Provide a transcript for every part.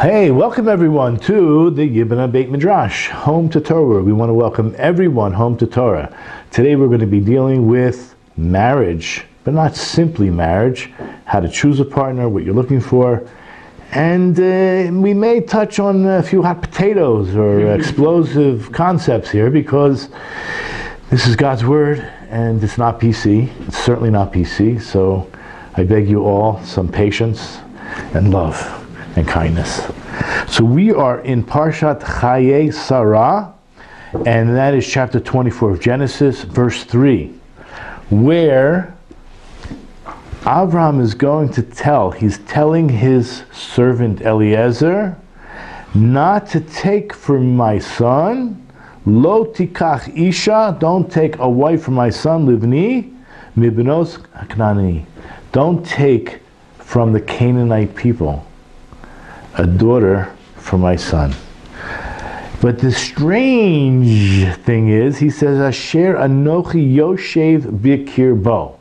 Hey, welcome everyone to the Yiboneh Beit Midrash, Home to Torah. We want to welcome everyone home to Torah. Today we're going to be dealing with marriage, but not simply marriage, how to choose a partner, what you're looking for, and we may touch on a few hot potatoes or explosive concepts here because this is God's Word and it's not PC. It's certainly not PC, so I beg you all some patience and love and kindness. So we are in Parshat Chaya Sarah, and that is chapter 24 of Genesis, verse 3, where Abraham is going to he's telling his servant Eliezer not to take for my son, lo tikach isha, don't take a wife for my son, livni, mibenos Canaan, don't take from the Canaanite people a daughter for my son. But the strange thing is, he says, Asher anochi yoshev bikirbo.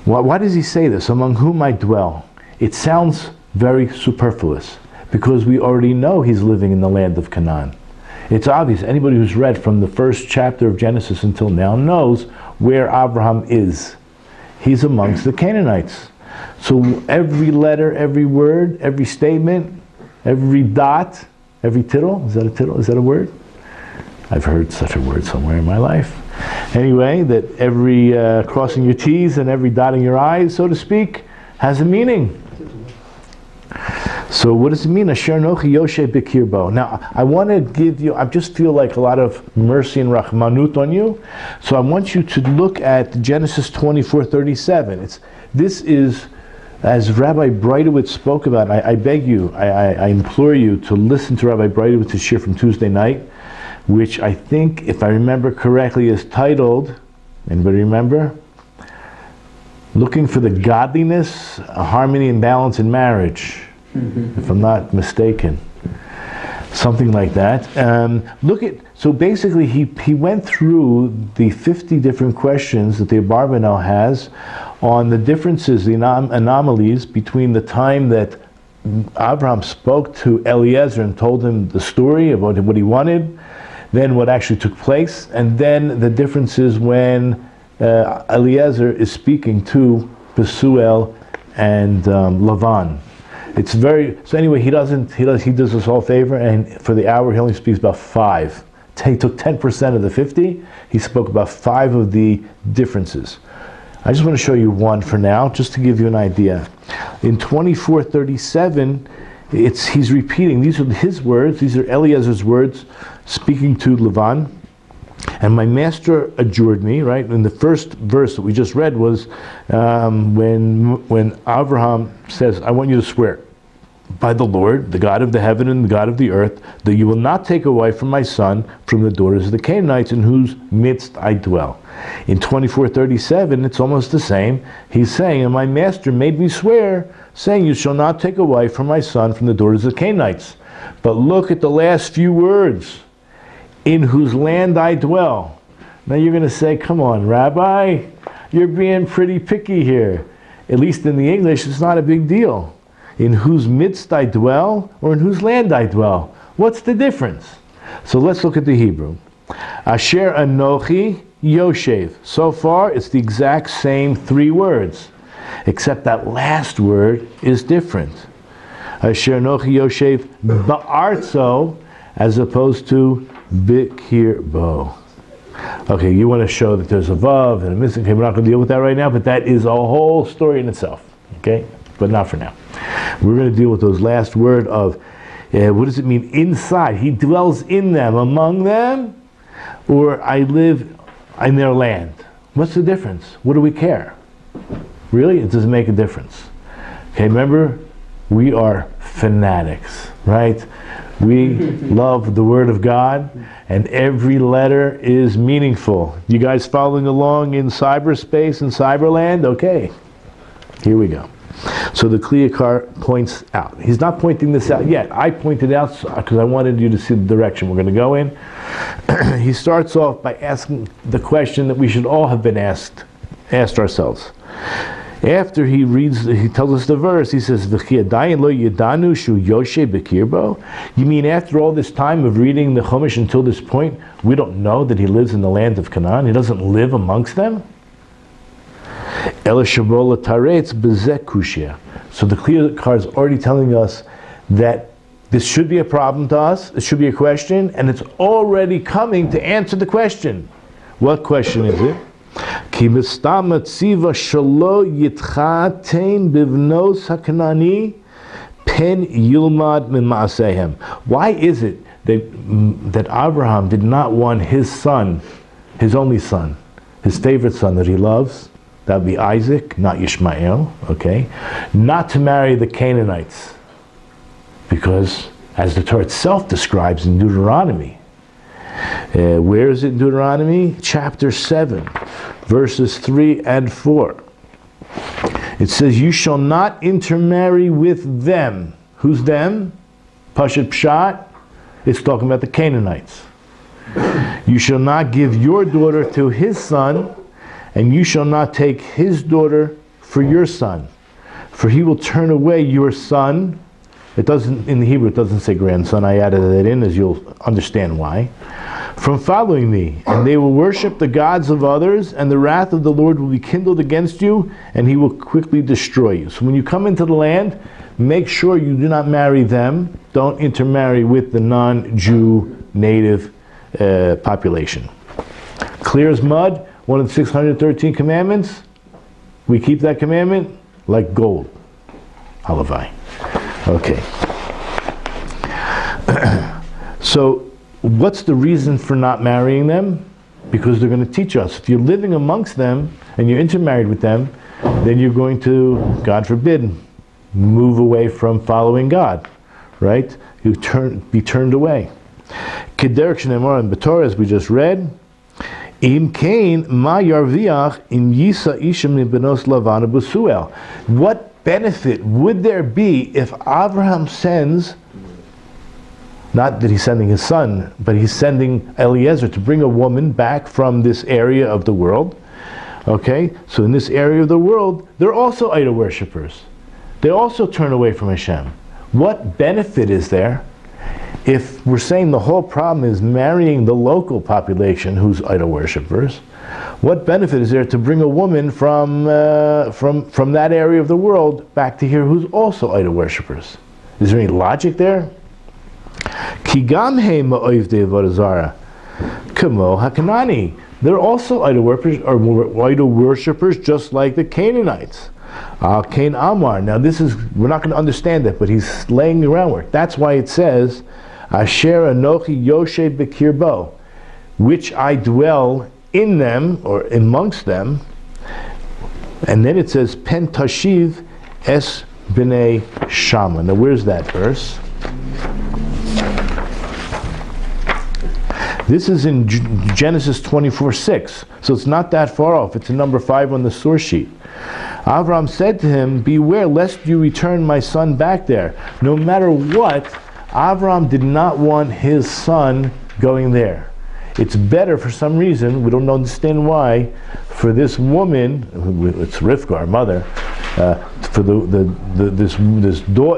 Why does he say this? Among whom I dwell. It sounds very superfluous, because we already know he's living in the land of Canaan. It's obvious. Anybody who's read from the first chapter of Genesis until now knows where Abraham is. He's amongst the Canaanites. So every letter, every word, every statement, every dot, every tittle, is that a tittle? Is that a word? I've heard such a word somewhere in my life. Anyway, that every crossing your T's and every dotting your I's, so to speak, has a meaning. So what does it mean? Asher nochi yoshe bikirbo. Now, I want to give you, I just feel like a lot of mercy and rachmanut on you. So I want you to look at Genesis 24:37. This is, as Rabbi Breitowitz spoke about, I beg you, I implore you to listen to Rabbi Breitowitz's shir from Tuesday night, which I think, if I remember correctly, is titled, anybody remember? Looking for the Godliness, Harmony and Balance in Marriage, if I'm not mistaken. Something like that. So basically he went through the 50 different questions that the Abarbanel has on the differences, the anomalies between the time that Abraham spoke to Eliezer and told him the story about what he wanted, then what actually took place, and then the differences when Eliezer is speaking to Besuel and Lavan. It's very, so anyway, he does us all a favor, and for the hour he only speaks about 5. He took 10% of the 50, he spoke about 5 of the differences. I just want to show you one for now, just to give you an idea. In 24:37, he's repeating, these are his words, these are Eliezer's words, speaking to Lavan. And my master adjured me, right? And the first verse that we just read was when Abraham says, I want you to swear by the Lord, the God of the heaven and the God of the earth, that you will not take a wife from my son from the daughters of the Canaanites in whose midst I dwell. In 24:37, it's almost the same. He's saying, and my master made me swear, saying, you shall not take a wife from my son from the daughters of the Canaanites. But look at the last few words. In whose land I dwell. Now you're going to say, come on, Rabbi, you're being pretty picky here. At least in the English, it's not a big deal. In whose midst I dwell, or in whose land I dwell. What's the difference? So let's look at the Hebrew. Asher anochi yoshev. So far, it's the exact same 3 words, except that last word is different. Asher anochi yoshev ba'artzo, as opposed to bikirbo. Okay, you want to show that there's a vav and a missing. Okay, we're not going to deal with that right now, but that is a whole story in itself. Okay, but not for now. We're going to deal with those last word of what does it mean inside? He dwells in them, among them, or I live in their land. What's the difference? What do we care? Really, it doesn't make a difference. Okay, remember, we are fanatics, right? We love the Word of God, and every letter is meaningful. You guys following along in cyberspace and cyberland? Okay, here we go. So the Kliyakar points out. He's not pointing this out yet. I pointed out because I wanted you to see the direction we're going to go in. he starts off by asking the question that we should all have been asked ourselves. After he tells us the verse, he says, you mean after all this time of reading the Chumash until this point, we don't know that he lives in the land of Canaan? He doesn't live amongst them? So the clear card is already telling us that this should be a problem to us, it should be a question, and it's already coming to answer the question. What question is it? Why is it that Abraham did not want his son, his only son, his favorite son that he loves, that would be Isaac, not Ishmael, okay, not to marry the Canaanites? Because, as the Torah itself describes in Deuteronomy, where is it in Deuteronomy? Chapter 7, verses 3 and 4. It says, you shall not intermarry with them. Who's them? Pashat Pshat. It's talking about the Canaanites. You shall not give your daughter to his son, and you shall not take his daughter for your son. For he will turn away your son. It doesn't, in the Hebrew, it doesn't say grandson. I added that in, as you'll understand why. From following me, and they will worship the gods of others, and the wrath of the Lord will be kindled against you, and he will quickly destroy you. So when you come into the land, make sure you do not marry them. Don't intermarry with the non-Jew native population. Clear as mud, one of the 613 commandments. We keep that commandment like gold. Halavai. Okay. So, what's the reason for not marrying them? Because they're going to teach us. If you're living amongst them and you're intermarried with them, then you're going to, God forbid, move away from following God, right? You be turned away. Kederek shneimar in Torah, as we just read, Im kain ma yarviach im yisa isha min benos Lavan b'Suel. What benefit would there be if Abraham sends, not that he's sending his son, but he's sending Eliezer to bring a woman back from this area of the world? Okay, so in this area of the world, they're also idol worshippers. They also turn away from Hashem. What benefit is there if we're saying the whole problem is marrying the local population who's idol worshippers? What benefit is there to bring a woman from that area of the world back to here who's also idol worshippers? Is there any logic there? Kigam he ma'ovdei avodah zara, kamo hakanani. They're also idol worshippers, just like the Canaanites. Cain Amar. Now we're not going to understand it, but he's laying the groundwork. That's why it says, Asher anochi yoshe bekirbo, which I dwell in them, or amongst them. And then it says, Pen tashiv es b'nei shama. Now where's that verse? This is in Genesis 24:6, so it's not that far off. It's in number 5 on the source sheet. Avram said to him, beware lest you return my son back there. No matter what, Avram did not want his son going there. It's better for some reason, we don't understand why, for this woman, it's Rivka, our mother, for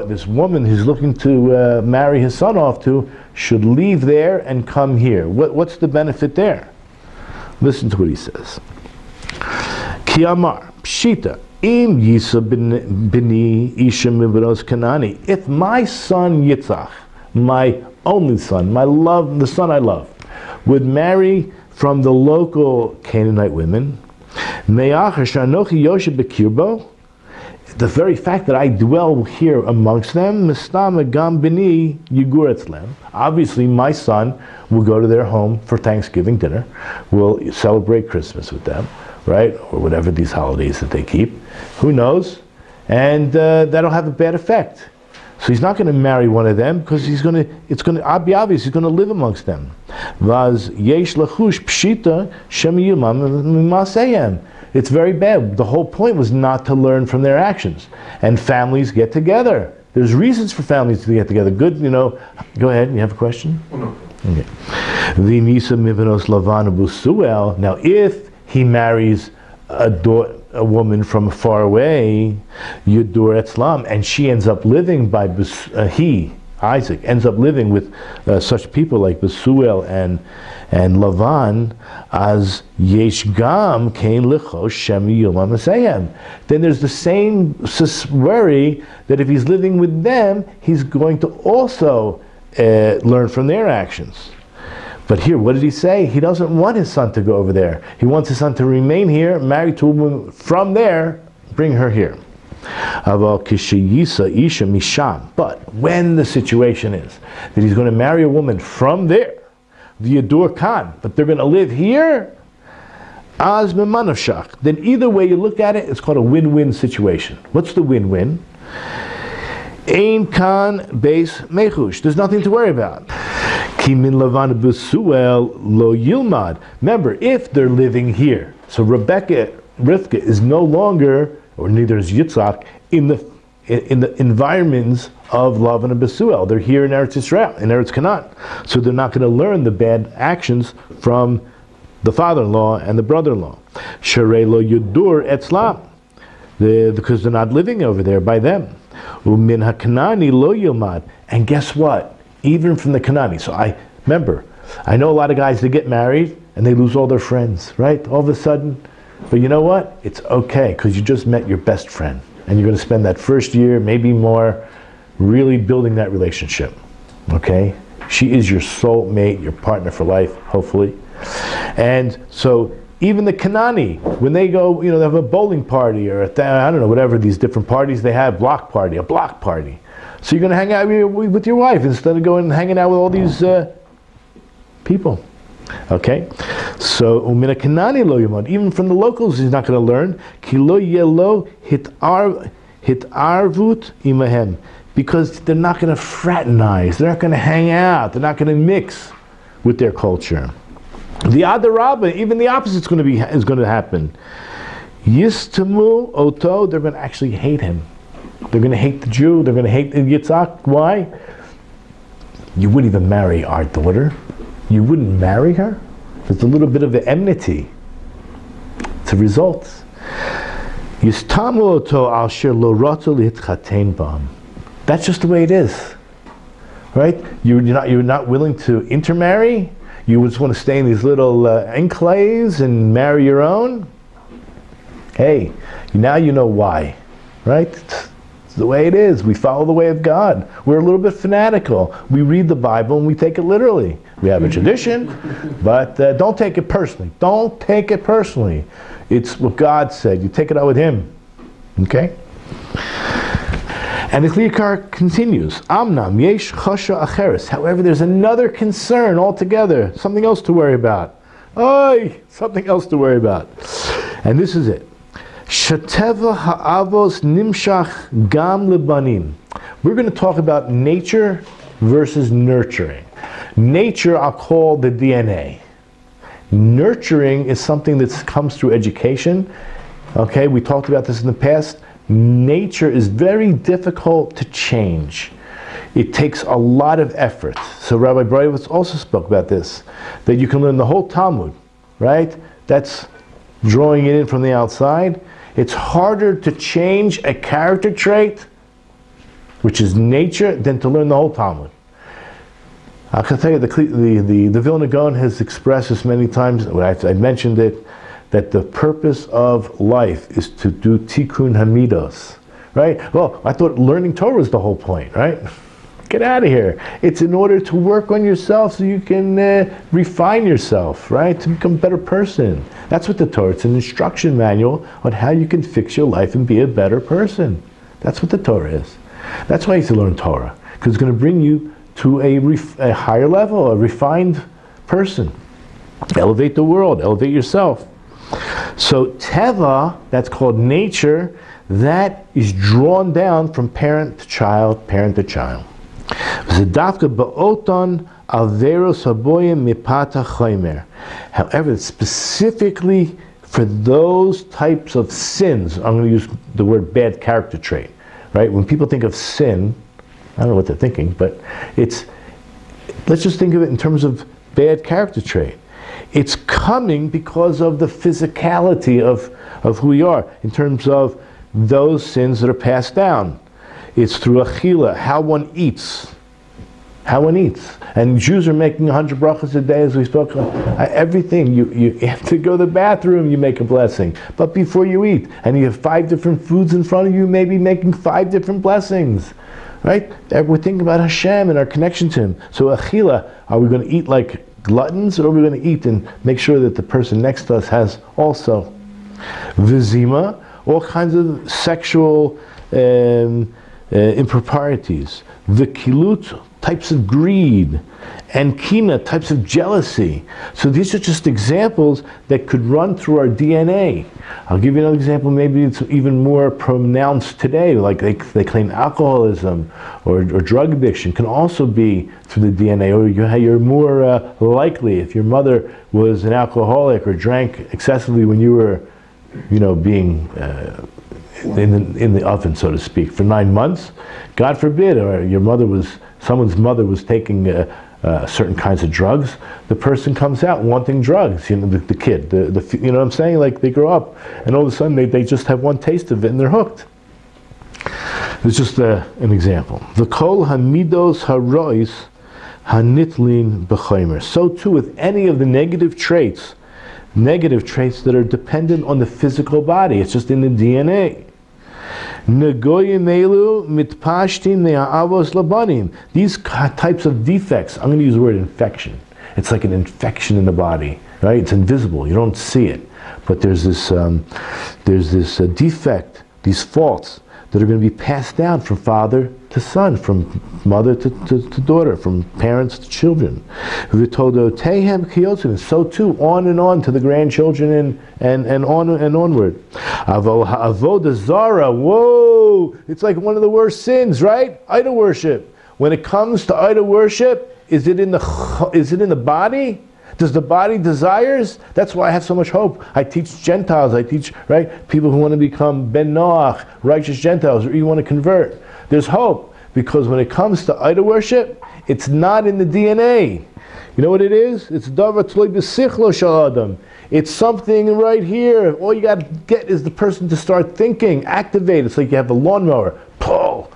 this woman he's looking to marry his son off to, should leave there and come here. What's the benefit there? Listen to what he says. Ki amar, pshita, im yisa b'ni isha mibenos kanani. If my son Yitzchak, my only son, my love, the son I love, would marry from the local Canaanite women, the very fact that I dwell here amongst them, obviously my son will go to their home for Thanksgiving dinner, will celebrate Christmas with them, right, or whatever these holidays that they keep, who knows, and that'll have a bad effect. So he's not going to marry one of them because it's going to be obvious he's going to live amongst them. It's very bad. The whole point was not to learn from their actions. And families get together. There's reasons for families to get together. Good, go ahead, you have a question? Well, no. Okay. Now, if he marries a woman from far away, Yudur Etzlam, and she ends up living by Isaac ends up living with such people like Besuel and Lavan, as Yesh Gam Kain Licho Shemi Yoma Masayem. Then there's the same worry that if he's living with them, he's going to also learn from their actions. But here, what did he say? He doesn't want his son to go over there. He wants his son to remain here, married to a woman from there, bring her here. But when the situation is that he's going to marry a woman from there, the Yadur Khan, but they're going to live here, Az Memanavshach, then either way you look at it, it's called a win-win situation. What's the win-win? Ein Khan Beis Mechush. There's nothing to worry about. Kimin Lavan Besuel Lo Yilmad. Remember, if they're living here, so Rivka is no longer, or neither is Yitzhak, in the environments of Lavan and Besuel. They're here in Eretz Yisrael, in Eretz Canaan. So they're not going to learn the bad actions from the father-in-law and the brother-in-law. Sharei Lo Yudur Etzlam. Because they're not living over there by them. Umin HaKanani Lo Yilmad. And guess what? Even from the Kanani. So I know a lot of guys that get married and they lose all their friends, right? All of a sudden. But you know what? It's okay, because you just met your best friend. And you're going to spend that first year, maybe more, really building that relationship. Okay? She is your soulmate, your partner for life, hopefully. And so even the Kanani, when they go, they have a bowling party or whatever these different parties they have, a block party. So you're going to hang out with your wife instead of going and hanging out with all these people. Okay? So, Umina Kanani Lo Yomad, even from the locals he's not going to learn. Ki lo yelo hitarvut imahem. Because they're not going to fraternize, they're not going to hang out, they're not going to mix with their culture. The Adarabba, even the opposite is going to happen. Yistamu Oto, they're going to actually hate him. They're going to hate the Jew, they're going to hate Yitzhak. Why? You wouldn't even marry our daughter. You wouldn't marry her? There's a little bit of the enmity. It's a result. Yistamu Oto al shir lo ratu litchatein bam. That's just the way it is. Right? You're not willing to intermarry? You just want to stay in these little enclaves and marry your own? Hey, now you know why. Right? It's the way it is. We follow the way of God. We're a little bit fanatical. We read the Bible and we take it literally. We have a tradition, but don't take it personally. Don't take it personally. It's what God said. You take it out with Him. Okay? And the Kliyakar continues, Amnam yesh chasha acheres. However, there's another concern altogether, something else to worry about. Something else to worry about. And this is it. Shateva ha'avos nimshach gam lebanim. We're going to talk about nature versus nurturing. Nature I'll call the DNA. Nurturing is something that comes through education. Okay, we talked about this in the past. Nature is very difficult to change. It takes a lot of effort. So Rabbi Brayovitz also spoke about this, that you can learn the whole Talmud, right? That's drawing it in from the outside. It's harder to change a character trait, which is nature, than to learn the whole Talmud. I can tell you, the Vilna Gaon has expressed this many times, I've mentioned it, that the purpose of life is to do tikkun hamidos, right? Well, I thought learning Torah is the whole point, right? Get out of here. It's in order to work on yourself so you can refine yourself, right? To become a better person. That's what the Torah, it's an instruction manual on how you can fix your life and be a better person. That's what the Torah is. That's why you have to learn Torah, because it's going to bring you to a higher level, a refined person. Elevate the world, elevate yourself. So Teva, that's called nature, that is drawn down from parent to child, parent to child. However, specifically for those types of sins, I'm going to use the word bad character trait, right? When people think of sin, I don't know what they're thinking, but it's let's just think of it in terms of bad character trait. It's coming because of the physicality of who we are, in terms of those sins that are passed down. It's through achila, how one eats. How one eats. And Jews are making 100 brachas a day, as we spoke of. Everything. You have to go to the bathroom, you make a blessing. But before you eat, and you have 5 different foods in front of you, maybe making 5 different blessings. Right? We're thinking about Hashem and our connection to Him. So achila, are we going to eat like gluttons, or are we going to eat and make sure that the person next to us has also? Vizima, all kinds of sexual improprieties. Vikilut, types of greed. And kina, types of jealousy. So these are just examples that could run through our DNA. I'll give you another example, maybe it's even more pronounced today, like they claim alcoholism or drug addiction can also be through the DNA, or you're more likely, if your mother was an alcoholic or drank excessively when you were, being in the oven, so to speak, for 9 months, God forbid, or someone's mother was taking certain kinds of drugs, the person comes out wanting drugs, the kid, you know what I'm saying? Like they grow up and all of a sudden they just have one taste of it and they're hooked. It's just an example. The kol hamidos harois hanitlin b'chaymer. So too with any of the negative traits that are dependent on the physical body. It's just in the DNA. These types of defects, I'm going to use the word infection. It's like an infection in the body, right? It's invisible. You don't see it. But there's this defect, these faults that are going to be passed down from father to son, from mother to daughter, from parents to children. And so too, on and on to the grandchildren and on and onward. Avodah zara, whoa! It's like one of the worst sins, right? Idol worship. When it comes to idol worship, is it in the body? Does the body desires? That's why I have so much hope. I teach Gentiles, right? People who want to become Ben Noach, righteous Gentiles, or you want to convert. There's hope, because when it comes to idol worship, it's not in the DNA. You know what it is? It's davar toloi b'sichlo shel adam. It's something right here. All you got to get is the person to start thinking, activate. It's like you have a lawnmower. Pull,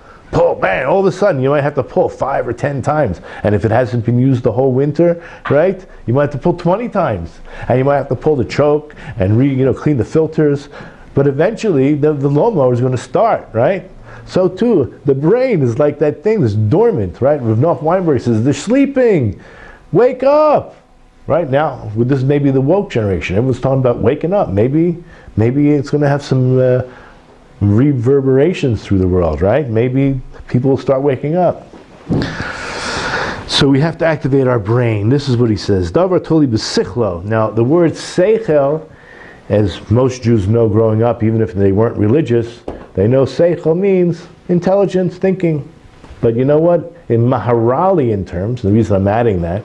bang. All of a sudden, you might have to pull 5 or 10 times. And if it hasn't been used the whole winter, right, you might have to pull 20 times. And you might have to pull the choke and clean the filters. But eventually, the lawnmower is going to start, right? So too, the brain is like that thing that's dormant, right? Rav Noach Weinberg says, they're sleeping. Wake up! Right now, this may be the woke generation. Everyone's talking about waking up. Maybe it's going to have some reverberations through the world, right? Maybe people will start waking up. So we have to activate our brain. This is what he says. Davar toli b'sichlo. Now, the word seichel, as most Jews know growing up, even if they weren't religious, they know seichel means intelligence, thinking. But you know what? In Maharalian terms, the reason I'm adding that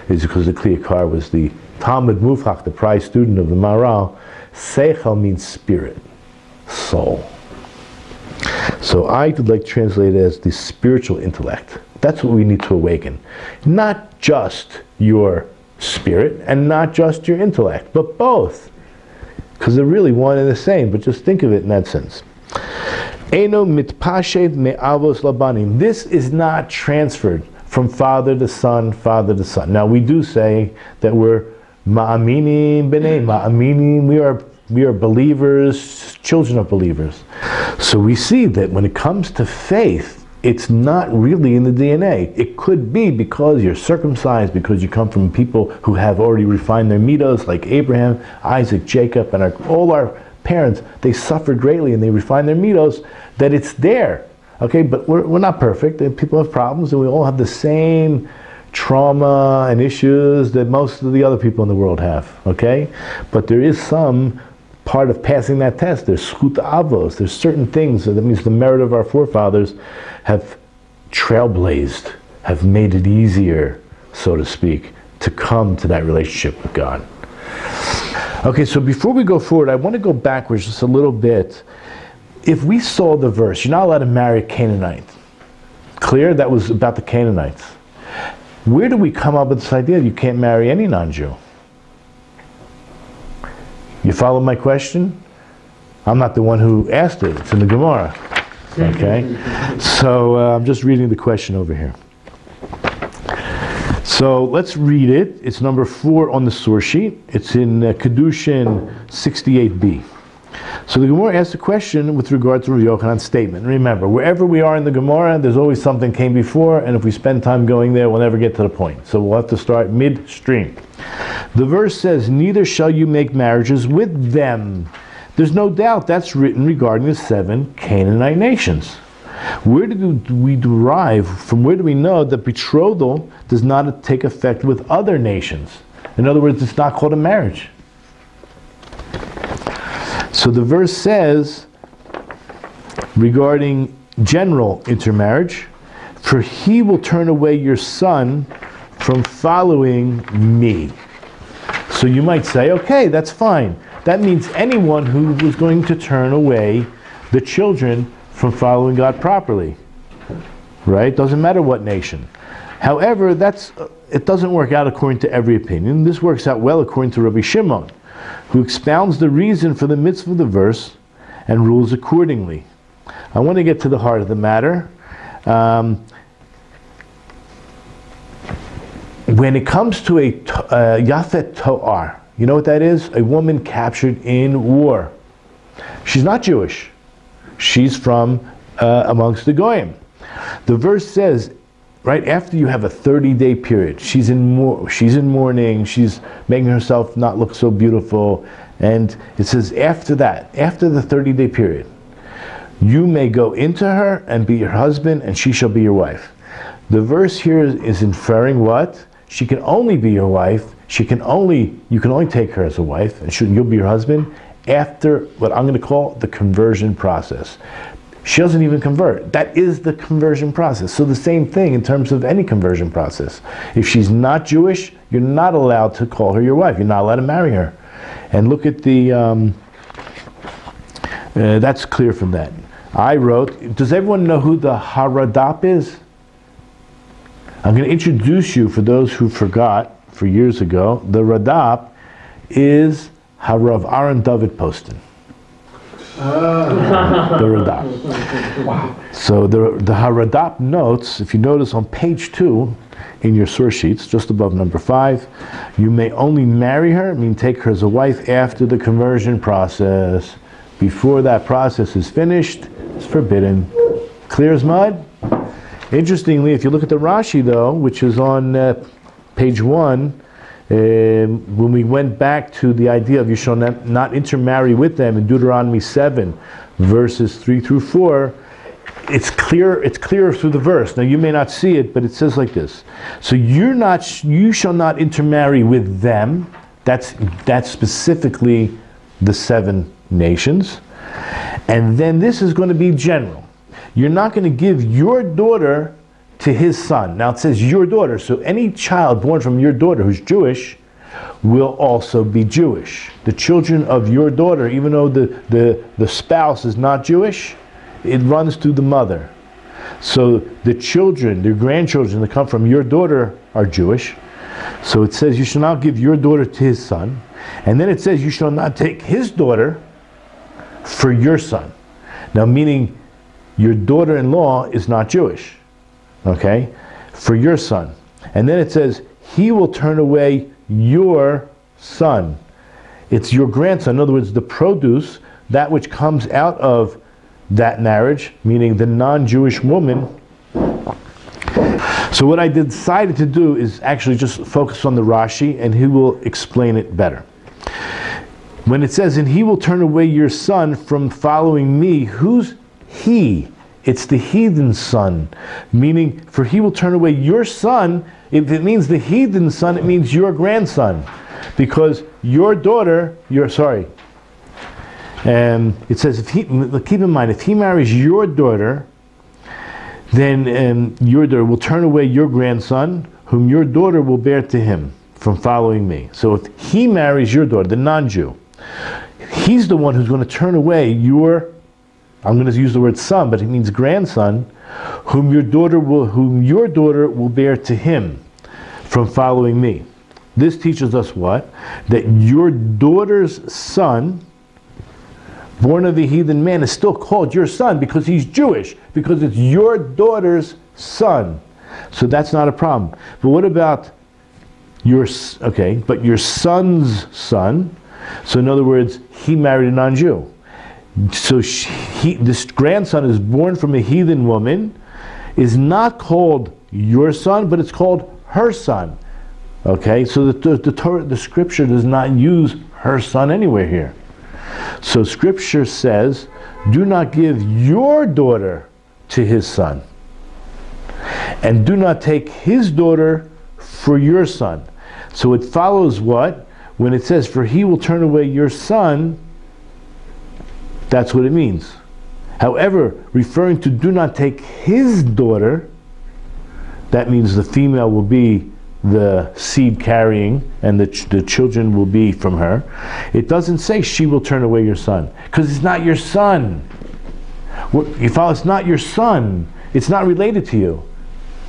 is because the Kliyakar was the Talmud Mufach, the prize student of the Maharal. Seichel means spirit, soul. So I would like to translate it as the spiritual intellect. That's what we need to awaken. Not just your spirit and not just your intellect, but both. Because they're really one and the same, but just think of it in that sense. Eno mitpashed me'avos labanim. This is not transferred from father to son, father to son. Now we do say that we're ma'aminim b'nei, ma'aminim, we are believers, children of believers. So we see that when it comes to faith, it's not really in the DNA. It could be because you're circumcised, because you come from people who have already refined their midos, like Abraham, Isaac, Jacob, and all our parents. They suffered greatly and they refined their midos, that it's there. Okay, but we're not perfect, and people have problems, and we all have the same trauma and issues that most of the other people in the world have. Okay, but there is some part of passing that test. There's schut avos. There's certain things, so that means the merit of our forefathers have trailblazed, have made it easier, so to speak, to come to that relationship with God. Okay, so before we go forward, I want to go backwards just a little bit. If we saw the verse, you're not allowed to marry a Canaanite. Clear? That was about the Canaanites. Where do we come up with this idea you can't marry any non-Jew? You follow my question? I'm not the one who asked it. It's in the Gemara. Okay? So I'm just reading the question over here. So let's read it. It's number 4 on the source sheet. It's in Kedushin 68b. So the Gemara asks a question with regard to Rabbi Yochanan's statement. Remember, wherever we are in the Gemara, there's always something came before, and if we spend time going there, we'll never get to the point. So we'll have to start midstream. The verse says, "Neither shall you make marriages with them." There's no doubt that's written regarding the 7 Canaanite nations. Where do we derive, from where do we know that betrothal does not take effect with other nations? In other words, it's not called a marriage. So the verse says, regarding general intermarriage, "For he will turn away your son from following me." So you might say, okay, that's fine. That means anyone who was going to turn away the children from following God properly. Right? Doesn't matter what nation. However, it doesn't work out according to every opinion. This works out well according to Rabbi Shimon, who expounds the reason for the mitzvah of the verse and rules accordingly. I want to get to the heart of the matter. When it comes to a Yafet To'ar, you know what that is? A woman captured in war. She's not Jewish. She's from amongst the Goyim. The verse says, right after you have a 30-day period, she's in mourning, she's making herself not look so beautiful, and it says after that, after the 30-day period, you may go into her and be your husband, and she shall be your wife. The verse here is inferring what? She can only be your wife, you can only take her as a wife, and you'll be your husband after what I'm going to call the conversion process. She doesn't even convert. That is the conversion process. So the same thing in terms of any conversion process. If she's not Jewish, you're not allowed to call her your wife. You're not allowed to marry her. And look at the, that's clear from that. I wrote, does everyone know who the Haradap is? I'm going to introduce you, for those who forgot for years ago, the Radap is Rabbi Aaron Dovid Poston. The Radap. Wow. So the Haradap notes, if you notice on page 2 in your source sheets, just above number 5, you may only marry her, take her as a wife, after the conversion process. Before that process is finished, it's forbidden. Clear as mud? Interestingly, if you look at the Rashi though, which is on page 1, when we went back to the idea of you shall not intermarry with them in Deuteronomy 7, verses 3 through 4, it's clearer through the verse. Now you may not see it, but it says like this. So you shall not intermarry with them. That's specifically the 7 nations. And then this is going to be general. You're not going to give your daughter to his son. Now it says your daughter, so any child born from your daughter who's Jewish will also be Jewish. The children of your daughter, even though the spouse is not Jewish, it runs through the mother. So the children, the grandchildren that come from your daughter are Jewish. So it says you shall not give your daughter to his son. And then it says you shall not take his daughter for your son. Now meaning your daughter-in-law is not Jewish. Okay? For your son. And then it says, he will turn away your son. It's your grandson. In other words, the produce, that which comes out of that marriage, meaning the non-Jewish woman. So what I decided to do is actually just focus on the Rashi, and he will explain it better. When it says, and he will turn away your son from following me, who's he? It's the heathen son. Meaning, for he will turn away your son, if it means the heathen son, it means your grandson. Because your daughter, it says, keep in mind, if he marries your daughter, then your daughter will turn away your grandson, whom your daughter will bear to him, from following me. So if he marries your daughter, the non-Jew, he's the one who's going to turn away your, I'm going to use the word son, but it means grandson, whom your daughter will bear to him. from following me. This teaches us what? That your daughter's son, born of a heathen man, is still called your son because he's Jewish, because it's your daughter's son. So that's not a problem. But what about your son's son? So in other words, he married a non-Jew. So this grandson is born from a heathen woman, is not called your son, but it's called her son. Okay, so the scripture does not use her son anywhere here. So scripture says, do not give your daughter to his son, and do not take his daughter for your son. So it follows what? When it says, for he will turn away your son, that's what it means. However, referring to do not take his daughter, that means the female will be the seed carrying and the children will be from her. It doesn't say she will turn away your son, because it's not your son. You follow? It's not your son. It's not related to you.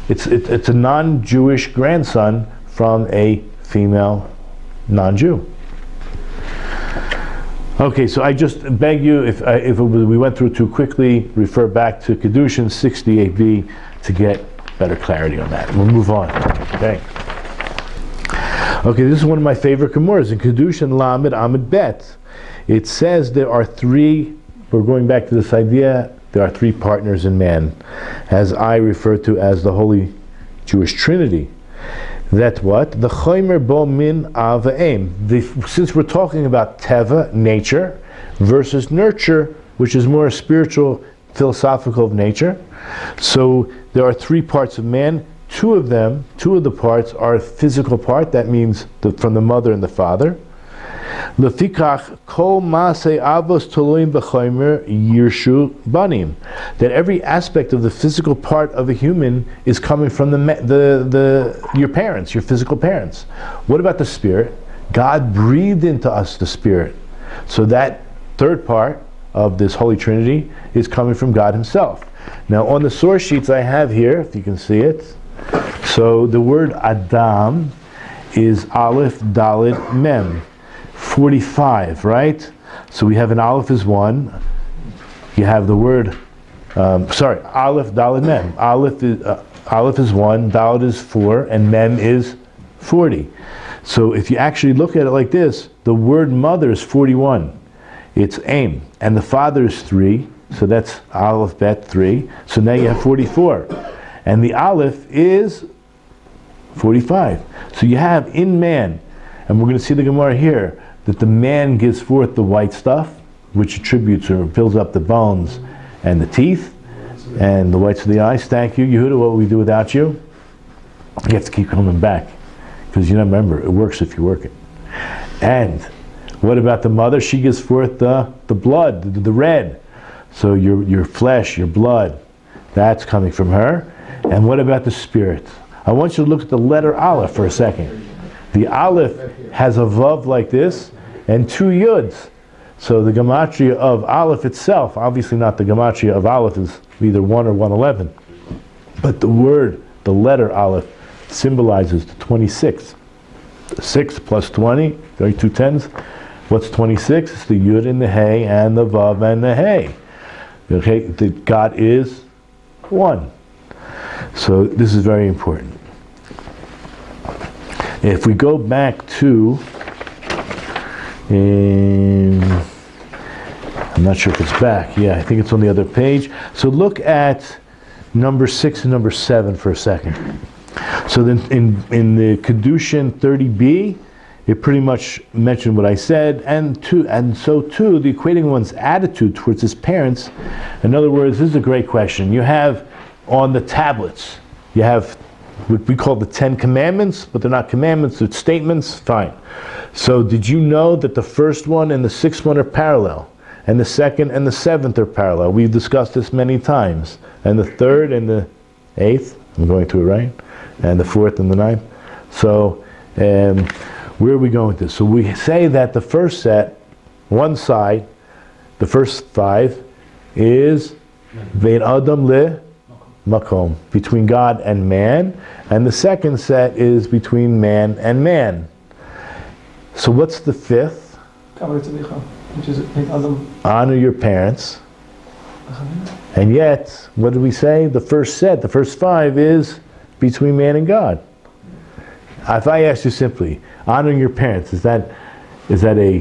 It's a non-Jewish grandson from a female non-Jew. Okay, so I just beg you, if we went through too quickly, refer back to Kedushin 68b to get better clarity on that. We'll move on. Okay. Okay, this is one of my favorite Gemuras in Kedushin Lamed Amid Bet. It says there are three. We're going back to this idea. There are three partners in man, as I refer to as the Holy Jewish Trinity. That what? The Chomer Bo Min Av V'Eim. Since we're talking about Teva, nature, versus nurture, which is more spiritual, philosophical of nature. So there are three parts of man. Two of the parts are a physical part. That means from the mother and the father. Lefikach kol maaseh avos toluim b'chomer yirshu banim. That every aspect of the physical part of a human is coming from your parents, your physical parents. What about the spirit? God breathed into us the spirit. So that third part of this Holy Trinity is coming from God Himself. Now on the source sheets I have here, if you can see it, so the word Adam is Aleph Daled Mem. 45, right? So we have an Aleph is 1. You have the word, Aleph Daled Mem. Aleph is 1, Daled is 4, and Mem is 40. So if you actually look at it like this, the word mother is 41. It's Aim. And the father is 3, so that's Aleph Bet 3. So now you have 44. And the Aleph is 45. So you have in man, and we're going to see the Gemara here, that the man gives forth the white stuff, which attributes or fills up the bones and the teeth and the whites of the eyes. Thank you, Yehuda. What will we do without you? You have to keep coming back, because you know, remember, it works if you work it. And what about the mother? She gives forth the blood, the red. So your flesh, your blood, that's coming from her. And what about the spirit? I want you to look at the letter Aleph for a second. The Aleph has a Vav like this and two Yuds. So the gematria of Aleph itself, obviously not the gematria of Aleph, is either 1 or 111. But the word, the letter Aleph, symbolizes the 26. 6 plus 20, 32 tens. What's 26? It's the Yud and the Hey and the Vav and the Hey. Okay, God is 1. So this is very important. If we go back to, I'm not sure if it's back. Yeah, I think it's on the other page. So look at number 6 and number 7 for a second. So then in the Kedushin 30b, it pretty much mentioned what I said, and so too the equating one's attitude towards his parents. In other words, this is a great question. You have on the tablets, you have what we call the 10 commandments, but they're not commandments, they're statements. Fine. So did you know that the first one and the 6th one are parallel, and the 2nd and the 7th are parallel? We've discussed this many times. And the 3rd and the 8th, I'm going through it right, and the 4th and the 9th. So where are we going with this? So we say that the first set, one side, the first 5 is Vein Adam Le makom, between God and man, and the second set is between man and man. So what's the fifth? Which is Adam. Honor your parents. And yet, what did we say? The first set, the first five is between man and God. If I ask you simply, honoring your parents, is that a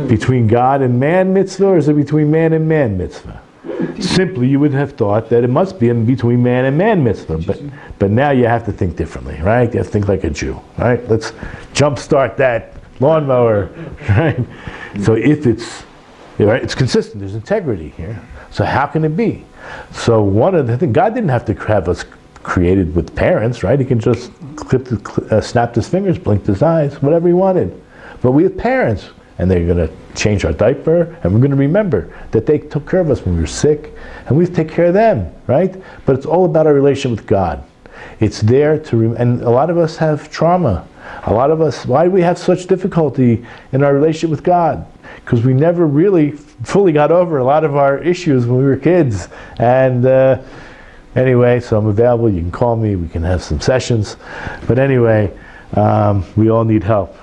between God and man mitzvah, or is it between man and man mitzvah? Simply, you would have thought that it must be in between man and man mitzvah, but now you have to think differently, right? You have to think like a Jew, right? Let's jumpstart that lawnmower, right? So if it's, right, it's consistent, there's integrity here. So how can it be? So one of the things, God didn't have to have us created with parents, right? He can just snapped his fingers, blinked his eyes, whatever he wanted. But we have parents, and they're going to change our diaper, and we're going to remember that they took care of us when we were sick, and we have to take care of them, right? But it's all about our relation with God. It's there to, and a lot of us have trauma. A lot of us, why do we have such difficulty in our relationship with God? Because we never really fully got over a lot of our issues when we were kids. And anyway, so I'm available. You can call me. We can have some sessions. But anyway, we all need help,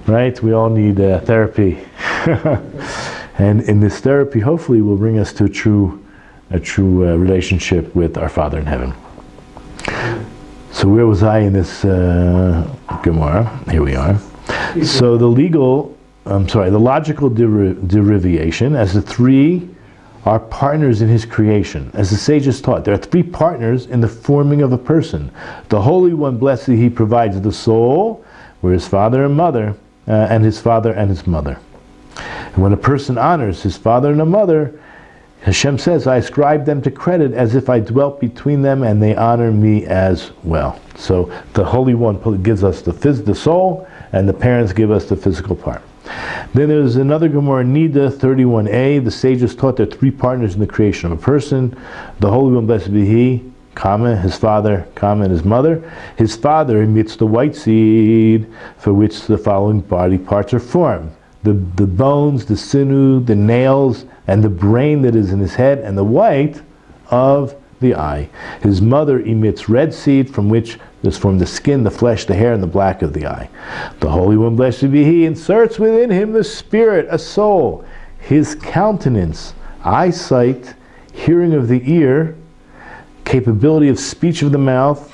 right? We all need therapy. And in this therapy, hopefully, will bring us to a true relationship with our Father in heaven. So where was I in this Gemara? Here we are. So the logical derivation, as the three are partners in his creation. As the sages taught, there are three partners in the forming of a person. The Holy One, blessed, he provides the soul, where his father and mother, and his father and his mother. And when a person honors his father and a mother, Hashem says, I ascribe them to credit as if I dwelt between them, and they honor me as well. So the Holy One gives us the soul, and the parents give us the physical part. Then there's another Gemara, Nida 31a. The sages taught there are three partners in the creation of a person. The Holy One, blessed be he, comma, his father, comma, and his mother. His father emits the white seed, for which the following body parts are formed. The bones, the sinew, the nails, and the brain that is in his head, and the white of the eye. His mother emits red seed, from which is formed the skin, the flesh, the hair, and the black of the eye. The Holy One, blessed be he, inserts within him the spirit, a soul, his countenance, eyesight, hearing of the ear, capability of speech of the mouth,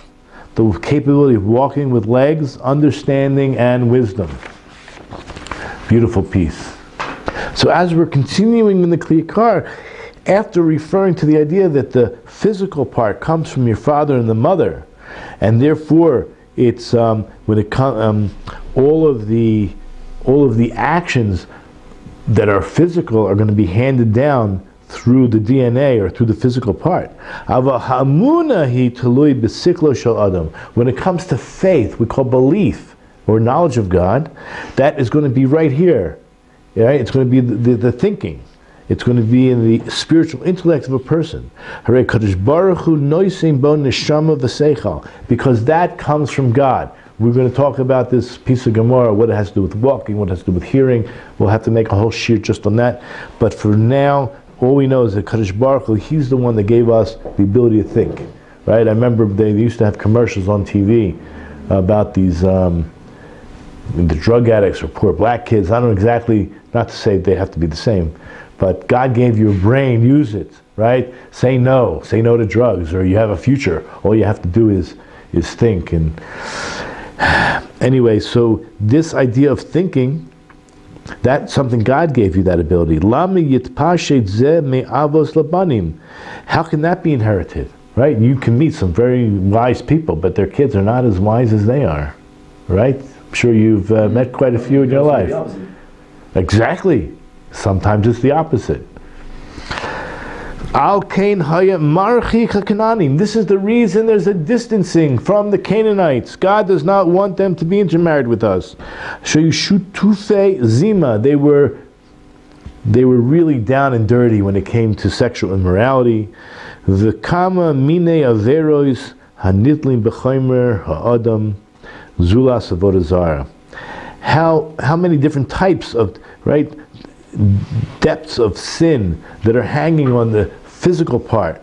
the capability of walking with legs, understanding, and wisdom. Beautiful piece. So as we're continuing in the Kliyakar, after referring to the idea that the physical part comes from your father and the mother, and therefore it's when it comes all of the actions that are physical are going to be handed down through the DNA or through the physical part. When it comes to faith, we call belief or knowledge of God, that is going to be right here. Right? It's going to be the thinking. It's going to be in the spiritual intellect of a person. Because that comes from God. We're going to talk about this piece of Gemara, what it has to do with walking, what it has to do with hearing. We'll have to make a whole shiur just on that. But for now, all we know is that Kadosh Baruch Hu, he's the one that gave us the ability to think. Right? I remember they used to have commercials on TV about these the drug addicts or poor black kids. I don't know exactly, not to say they have to be the same, but God gave you a brain, use it, right? Say no to drugs, or you have a future. All you have to do is think. And anyway, so this idea of thinking, that's something God gave you that ability. How can that be inherited? Right? You can meet some very wise people, but their kids are not as wise as they are. Right? I'm sure you've met quite a few in your life. Exactly. Sometimes it's the opposite. This is the reason there's a distancing from the Canaanites. God does not want them to be intermarried with us. They were really down and dirty when it came to sexual immorality. V'kama mine averos hanitlim b'chaymer ha'adam zulas avodah zara. How many different types of, right, depths of sin that are hanging on the physical part,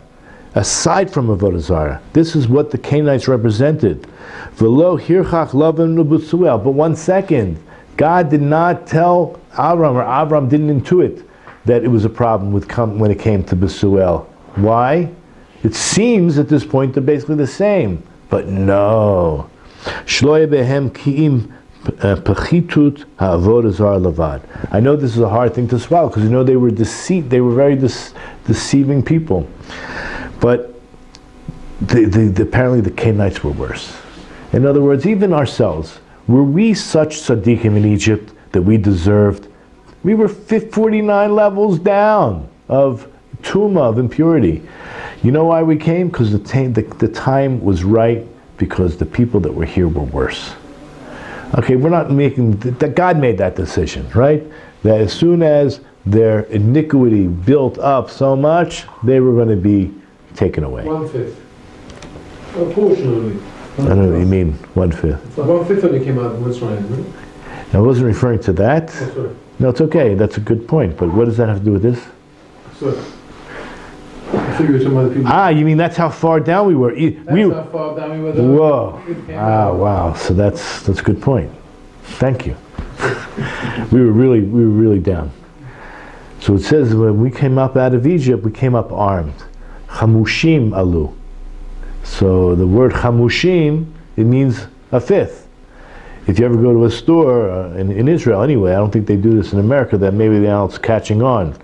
aside from Avodah Zarah. This is what the Canaanites represented. V'lo hirchach lavim l'Betzuel. But 1 second, God did not tell Avram, or Avram didn't intuit that it was a problem when it came to Betzuel. Why? It seems at this point they're basically the same, but no. Shloye behem ki'im pechitut ha'avodah zarah levad. I know this is a hard thing to swallow because they were very deceiving people. But apparently the Canaanites were worse. In other words, even ourselves, were we such tzaddikim in Egypt that we deserved? We were 49 levels down of tumah, of impurity. You know why we came? Because the time was right, because the people that were here were worse. Okay, we're not making, God made that decision, right? That as soon as their iniquity built up so much, they were going to be taken away. 1/5. Unfortunately. I don't know what you mean, 1/5. 1/5 when they came out of Mitzrayim, right? I wasn't referring to that. Oh, sorry. No, it's okay. That's a good point. But what does that have to do with this? Sorry. I figured some other people. You mean that's how far down we were? That's how far down we were. Whoa. Wow. So that's a good point. Thank you. we were really down. So it says when we came up out of Egypt, we came up armed. Chamushim alu. So the word chamushim, it means a fifth. If you ever go to a store in Israel, anyway, I don't think they do this in America, that maybe now it's catching on.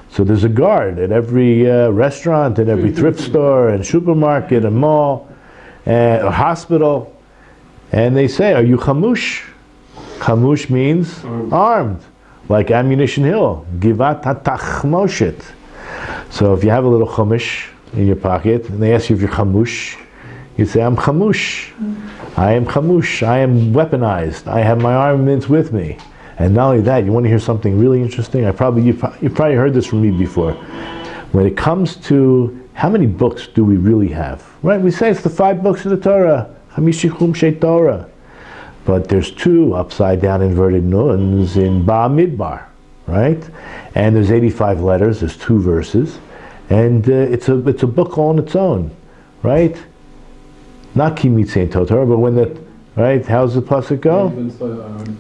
So there's a guard at every restaurant, at every thrift store, and supermarket, and mall, and a hospital, and they say, "Are you chamush?" Chamush means armed, like Ammunition Hill, Givat HaTachmoshet. So if you have a little chumash in your pocket, and they ask you if you're chamush, you say, "I'm chamush. I am chamush. I am weaponized. I have my armaments with me." And not only that, you want to hear something really interesting? You've probably heard this from me before. When it comes to how many books do we really have? Right? We say it's the 5 books of the Torah, Hamishim Shei Torah. But there's 2 upside down inverted nuns in Ba'amidbar, right? And there's 85 letters. There's 2 verses, and it's a book all on its own, right? Not Ki Mitzvah Torah, but when right? How's the pasuk go?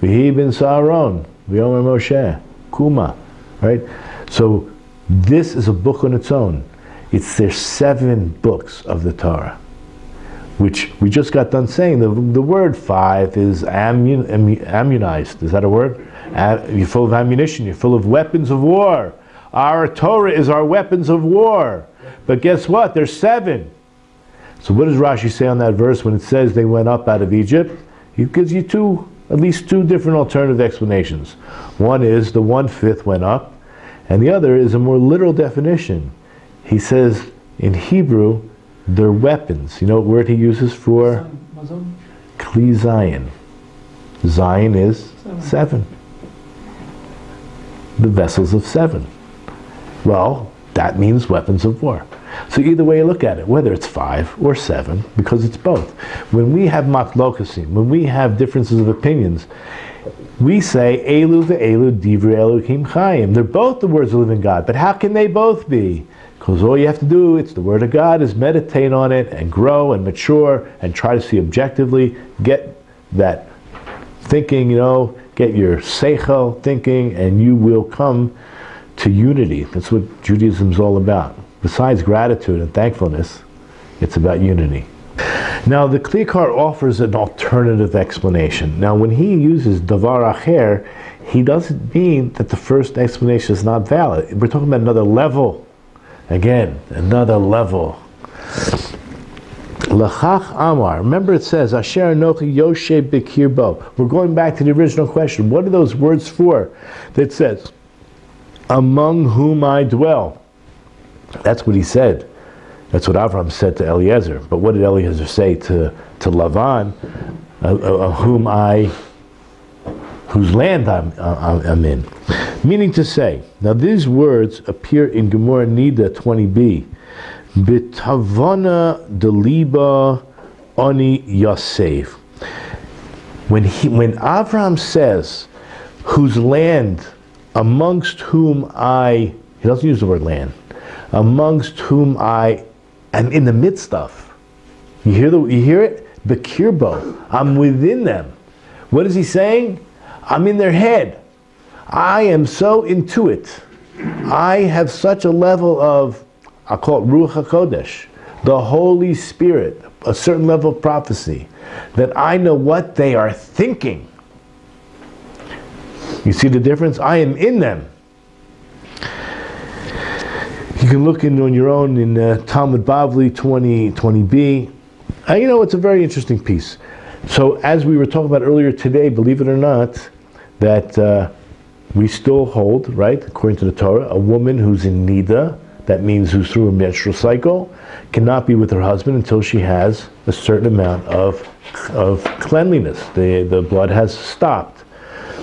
V'hi ben Sa'aron, v'yomer Moshe, Kuma, right? So this is a book on its own. There's 7 books of the Torah, which we just got done saying. The word 5 is ammunized. Is that a word? You're full of ammunition. You're full of weapons of war. Our Torah is our weapons of war. But guess what? There's 7. So what does Rashi say on that verse when it says they went up out of Egypt? He gives you at least two different alternative explanations. One is the 1/5 went up, and the other is a more literal definition. He says in Hebrew, they're weapons. You know what word he uses for? Kli Zayin. Zion is 7. The vessels of 7. Well, that means weapons of war. So either way you look at it, whether it's 5 or 7, because it's both. When we have machlokasim, when we have differences of opinions, we say, Elu ve'elu divrei Elokim chayim. They're both the words of the living God, but how can they both be? Because all you have to do, it's the word of God, is meditate on it and grow and mature and try to see objectively, get that thinking, get your seichel thinking, and you will come to unity. That's what Judaism's all about. Besides gratitude and thankfulness, it's about unity. Now, the Klikar offers an alternative explanation. Now, when he uses davar acher, he doesn't mean that the first explanation is not valid. We're talking about another level. Again, another level. Lachach Amar. Remember it says, Asher Anochi Yoshe B'kirbo. We're going back to the original question. What are those words for? That says, among whom I dwell. That's what he said. That's what Avram said to Eliezer. But what did Eliezer say to Lavan? Whose land I'm in. Meaning to say, now these words appear in Gemara Nida 20b. B'tavana deliba ani yasev. When Avram says, whose land, amongst whom he doesn't use the word land, amongst whom I I'm in the midst of. You hear it? Bekirbo. I'm within them. What is he saying? I'm in their head. I am so into it. I have such a level of, I'll call it Ruach HaKodesh, the Holy Spirit, a certain level of prophecy, that I know what they are thinking. You see the difference? I am in them. You can look on your own in Talmud Bavli 20b. It's a very interesting piece. So as we were talking about earlier today, believe it or not, that we still hold, right, according to the Torah, a woman who's in nida, that means who's through a menstrual cycle, cannot be with her husband until she has a certain amount of cleanliness. The blood has stopped.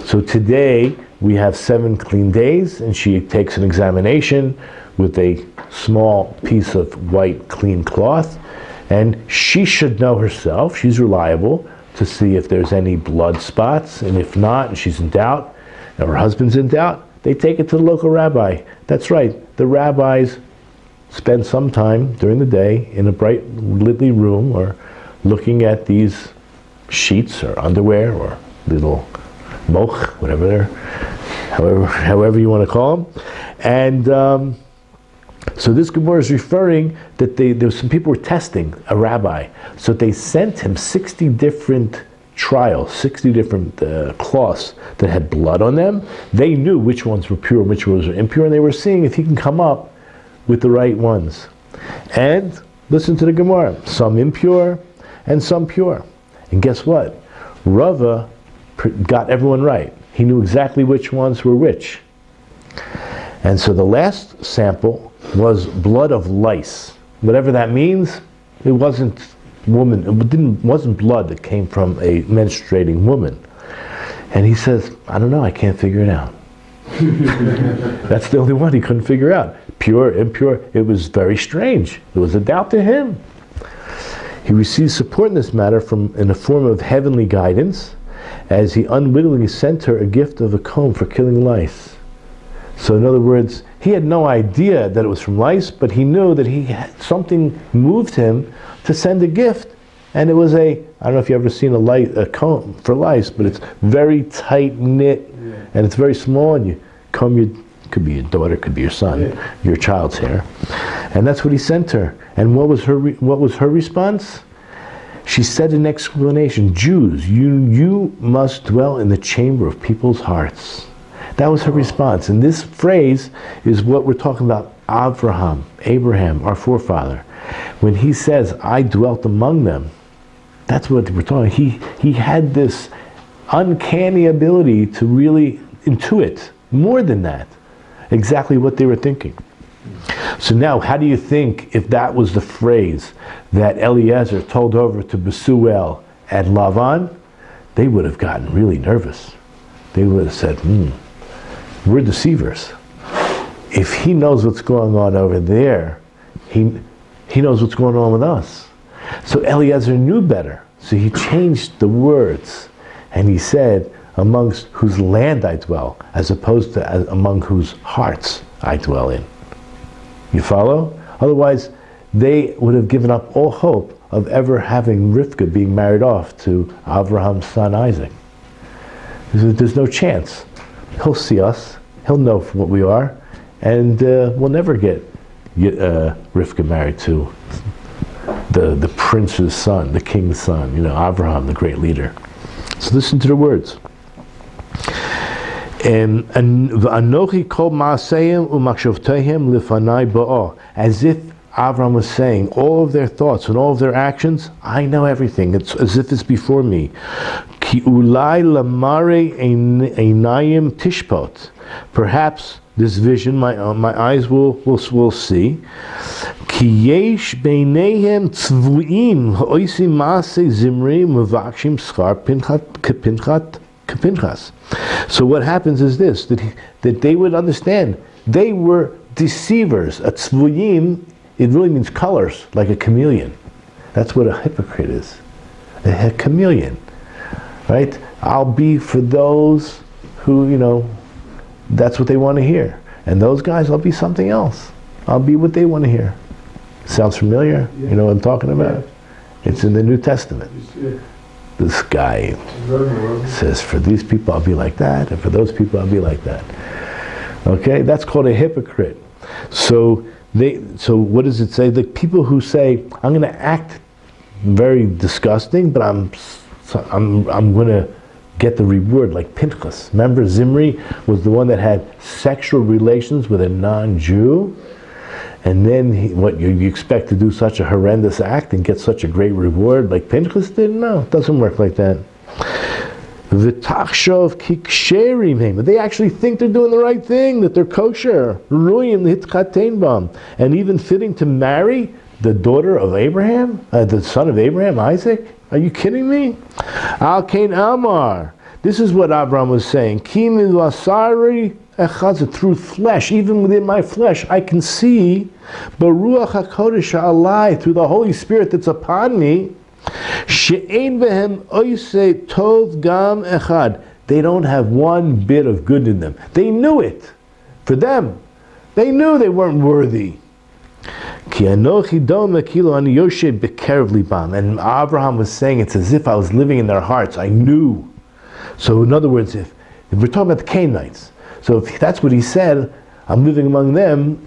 So today we have 7 clean days, and she takes an examination with a small piece of white clean cloth, and she should know herself, she's reliable, to see if there's any blood spots, and if not, and she's in doubt, and her husband's in doubt, they take it to the local rabbi. That's right, the rabbis spend some time during the day in a bright lit room or looking at these sheets or underwear or little moch, whatever they're, however you want to call them. And so this Gemara is referring that there was some people were testing a rabbi. So they sent him 60 different trials, 60 different cloths that had blood on them. They knew which ones were pure and which ones were impure, and they were seeing if he can come up with the right ones. And listen to the Gemara, some impure and some pure. And guess what? Rava got everyone right. He knew exactly which ones were which. And so the last sample was blood of lice. Whatever that means, it wasn't wasn't blood that came from a menstruating woman. And he says, I don't know, I can't figure it out. That's the only one he couldn't figure out. Pure, impure, it was very strange. It was a doubt to him. He received support in this matter in the form of heavenly guidance, as he unwittingly sent her a gift of a comb for killing lice. So in other words, he had no idea that it was from lice, but he knew that something moved him to send a gift. And it was I don't know if you've ever seen a comb for lice, but it's very tight knit, and it's very small, and you comb could be your daughter, could be your son, your child's hair. And that's what he sent her. And what was her response? She said in explanation, Jews, you must dwell in the chamber of people's hearts. That was her response. And this phrase is what we're talking about, Abraham, our forefather. When he says, I dwelt among them, that's what we're talking. He had this uncanny ability to really intuit, more than that, exactly what they were thinking. So now, how do you think if that was the phrase that Eliezer told over to Besuel and Lavan? They would have gotten really nervous. They would have said, we're deceivers. If he knows what's going on over there, he knows what's going on with us. So Eliezer knew better. So he changed the words, and he said, amongst whose land I dwell, as opposed to among whose hearts I dwell in. You follow? Otherwise, they would have given up all hope of ever having Rivka being married off to Abraham's son Isaac. There's no chance. He'll see us, he'll know what we are, and we'll never get Rivka married to the prince's son, the king's son, Abraham, the great leader. So listen to the words. Anochi kol ma'asehim u'machshavtehem lifanai ba'ah. As if Abraham was saying, all of their thoughts and all of their actions, I know everything. It's as if it's before me. Ki ulai lamare einayim tishpot. Perhaps this vision, my eyes will see. Ki yesh beinehem tzvuim ha'oisim ma'aseh zimri mevakshim schar Pinchas. So what happens is this, that they would understand they were deceivers. A tzvuyim, it really means colors, like a chameleon. That's what a hypocrite is. A chameleon. Right? I'll be for those who, that's what they want to hear. And those guys, I'll be something else. I'll be what they want to hear. Sounds familiar? Yeah. You know what I'm talking about? Yeah. It's in the New Testament. This guy says, for these people I'll be like that, and for those people I'll be like that. Okay, that's called a hypocrite. So what does it say? The people who say, I'm going to act very disgusting, but I'm going to get the reward, like Pinchas. Remember, Zimri was the one that had sexual relations with a non-Jew, and then you expect to do such a horrendous act and get such a great reward like Pinchas did? No, it doesn't work like that. V'tachshov ki ksherim hem. They actually think they're doing the right thing, that they're kosher, ruyin hitchatein bam, and even fitting to marry the daughter of Abraham, the son of Abraham, Isaac. Are you kidding me? Al Kain Amar. This is what Abraham was saying. Kim vasari echad, through flesh, even within my flesh, I can see Baruch HaKodesh alai, through the Holy Spirit that's upon me. She'ein behem oisei tov gam echad. They don't have one bit of good in them. They knew it. For them, they knew they weren't worthy. Ki anochi dom kilo ani yoshe bekerev libam. And Abraham was saying, it's as if I was living in their hearts. I knew. So in other words, if we're talking about the Canaanites, so if that's what he said, I'm living among them.